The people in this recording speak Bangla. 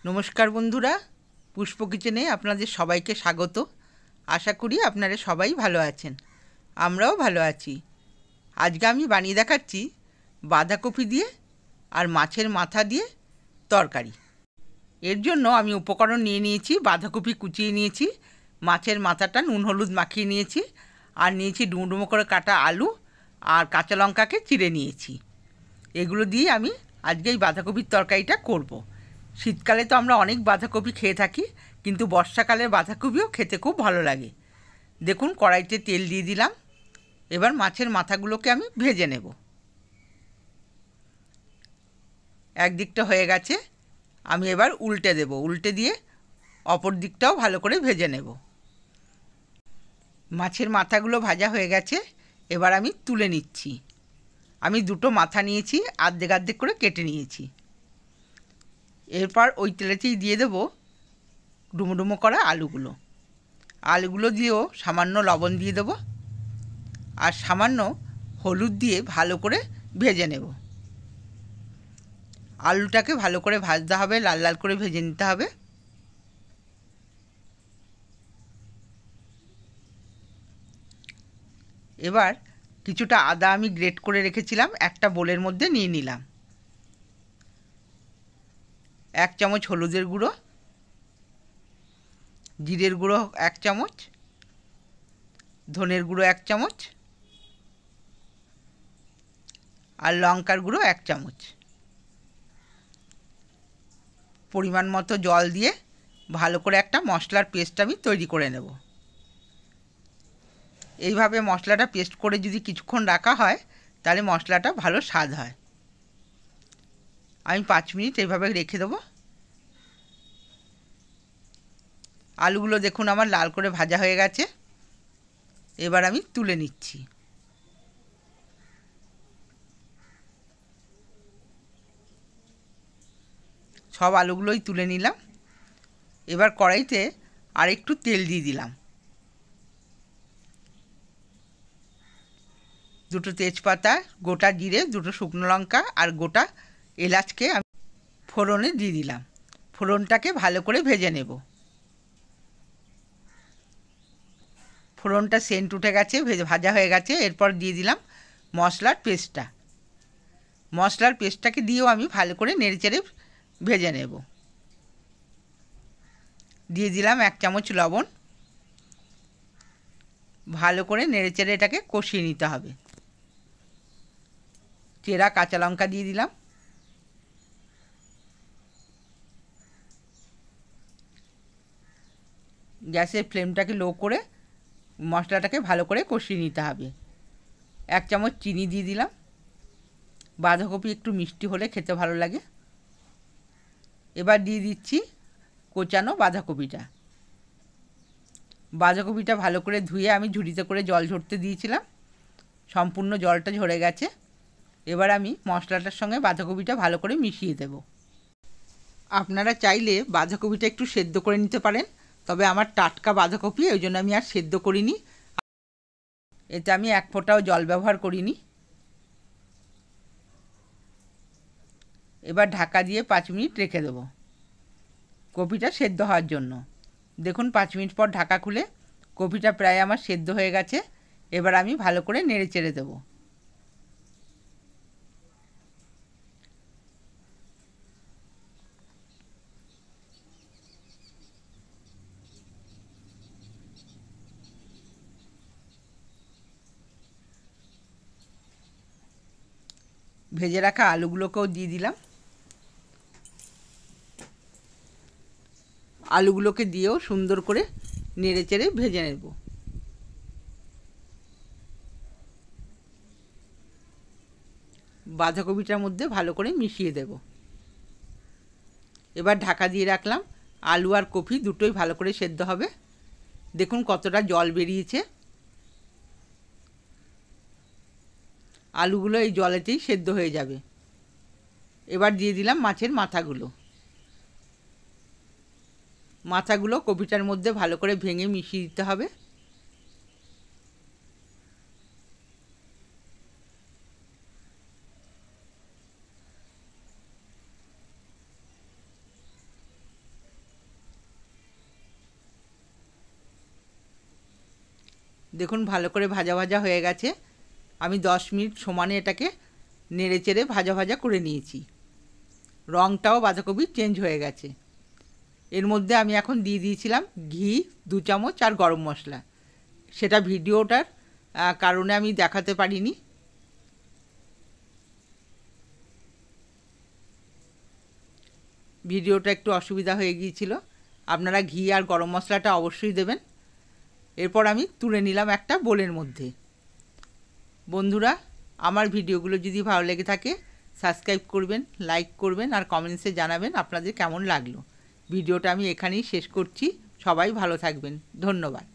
নমস্কার বন্ধুরা, পুষ্প কিচেনে আপনাদের সবাইকে স্বাগত। আশা করি আপনারা সবাই ভালো আছেন, আমরাও ভালো আছি। আজকে আমি বানিয়ে দেখাচ্ছি বাঁধাকপি দিয়ে আর মাছের মাথা দিয়ে তরকারি। এর জন্য আমি উপকরণ নিয়ে নিয়েছি, বাঁধাকপি কুচিয়ে নিয়েছি, মাছের মাথাটা নুন হলুদ মাখিয়ে নিয়েছি, আর নিয়েছি ডুমো ডুমো করে কাটা আলু আর কাঁচা লঙ্কাকে চিড়ে নিয়েছি। এগুলো দিয়ে আমি আজকে এই বাঁধাকপির তরকারিটা করব। শীতকালে তো আমরা অনেক বাঁধাকপি খেয়ে থাকি, কিন্তু বর্ষাকালের বাঁধাকপিও খেতে খুব ভালো লাগে। দেখুন, কড়াইতে তেল দিয়ে দিলাম। এবার মাছের মাথাগুলোকে আমি ভেজে নেব। একদিকটা হয়ে গেছে, আমি এবার উল্টে দেব। উল্টে দিয়ে অপর দিকটাও ভালো করে ভেজে নেব। মাছের মাথাগুলো ভাজা হয়ে গেছে, এবার আমি তুলে নিচ্ছি। আমি দুটো মাথা নিয়েছি, আর্ধেক আর্ধেক করে কেটে নিয়েছি। এরপর ওই তেলেতেই দিয়ে দেবো ডুমো ডুমো করা আলুগুলো দিয়েও সামান্য লবণ দিয়ে দেবো, আর সামান্য হলুদ দিয়ে ভালো করে ভেজে নেব। আলুটাকে ভালো করে ভাজতে হবে, লাল লাল করে ভেজে নিতে হবে। এবার কিছুটা আদা আমি গ্রেট করে রেখেছিলাম, একটা বোলের মধ্যে নিয়ে নিলাম। 1 চামচ হলুদের গুঁড়ো, জিরের গুঁড়ো 1 চামচ, ধনের গুঁড়ো 1 চামচ, আর লঙ্কার গুঁড়ো 1 চামচ। পরিমাণ মতো জল দিয়ে ভালো করে একটা মশলার পেস্ট আমি তৈরি করে নেব। এইভাবে মশলাটা পেস্ট করে যদি কিছুক্ষণ রাখা হয়, তাহলে মশলাটা ভালো স্বাদ হয়। আমি 5 মিনিট এইভাবে রেখে দেবো। আলুগুলো দেখুন আমার লাল করে ভাজা হয়ে গেছে। এবার আমি তুলে নিচ্ছি। সব আলুগুলোই তুলে নিলাম। এবার কড়াইতে আর একটু তেল দিয়ে দিলাম। দুটো তেজপাতা, গোটা জিরে, দুটো শুকনো লঙ্কা আর গোটা এলাচকে আমি ফোড়নে দিয়ে দিলাম। ফোড়নটাকে ভালো করে ভেজে নেব। ফোড়নটা সেন্ট উঠে গেছে, ভাজা হয়ে গেছে। এরপর দিয়ে দিলাম মশলার পেস্টটাকে দিয়েও আমি ভালো করে নেড়েচেড়ে ভেজে নেব। দিয়ে দিলাম 1 চামচ লবণ। ভালো করে নেড়েচেড়ে এটাকে কষিয়ে নিতে হবে। চেরা কাঁচা লঙ্কা দিয়ে দিলাম। গ্যাসের ফ্লেমটাকে লো করে মশলাটাকে ভালো করে কষিয়ে নিতে হবে। 1 চামচ চিনি দিয়ে দিলাম। বাঁধাকপি একটু মিষ্টি হলে খেতে ভালো লাগে। এবার দিয়ে দিচ্ছি কোচানো বাঁধাকপিটা ভালো করে ধুয়ে আমি ঝুড়িতে করে জল ঝরতে দিয়েছিলাম। সম্পূর্ণ জলটা ঝরে গেছে। এবার আমি মশলাটার সঙ্গে বাঁধাকপিটা ভালো করে মিশিয়ে দেব। আপনারা চাইলে বাঁধাকপিটা একটু সেদ্ধ করে নিতে পারেন, তবে আমার টাটকা বাঁধাকপি, ওই জন্য আমি আর সেদ্ধ করিনি। এতে আমি 1 ফোঁটাও জল ব্যবহার করিনি। এবার ঢাকা দিয়ে 5 মিনিট রেখে দেব কপিটা সেদ্ধ হওয়ার জন্য। দেখুন 5 মিনিট পর ঢাকা খুলে কপিটা প্রায় আমার সেদ্ধ হয়ে গেছে। এবার আমি ভালো করে নেড়ে চেড়ে দেবো। ভেজে রাখা আলুগুলোকেও দিয়ে দিলাম। আলুগুলোকে দিয়েও সুন্দর করে নেড়ে চেড়ে ভেজে নেব। বাঁধাকপিটার মধ্যে ভালো করে মিশিয়ে দেব। এবার ঢাকা দিয়ে রাখলাম। আলু আর কপি দুটোই ভালো করে সেদ্ধ হবে। দেখুন কতটা জল বেরিয়েছে। আলুগুলো এই জলেতেই সেদ্ধ হয়ে যাবে। এবার দিয়ে দিলাম মাছের মাথাগুলো কপিটার মধ্যে ভালো করে ভেঙে মিশিয়ে দিতে হবে। দেখুন ভালো করে ভাজা ভাজা হয়ে গেছে। আমি 10 মিনিট সমানে এটাকে নেড়ে চেড়ে ভাজা ভাজা করে নিয়েছি। রঙটাও বাঁধাকপির চেঞ্জ হয়ে গেছে। এর মধ্যে আমি এখন দিয়ে দিয়েছিলাম ঘি 2 চামচ আর গরম মশলা। সেটা ভিডিওটার কারণে আমি দেখাতে পারিনি। ভিডিওটা একটু অসুবিধা হয়ে গিয়েছিল। আপনারা ঘি আর গরম মশলাটা অবশ্যই দেবেন। এরপর আমি তুলে নিলাম একটা বোলের মধ্যে। বন্ধুরা, আমার ভিডিওগুলো যদি ভালো লেগে থাকে সাবস্ক্রাইব করবেন, লাইক করবেন আর কমেন্টসে জানাবেন আপনাদের কেমন লাগলো। ভিডিওটা আমি এখানেই শেষ করছি। সবাই ভালো থাকবেন। ধন্যবাদ।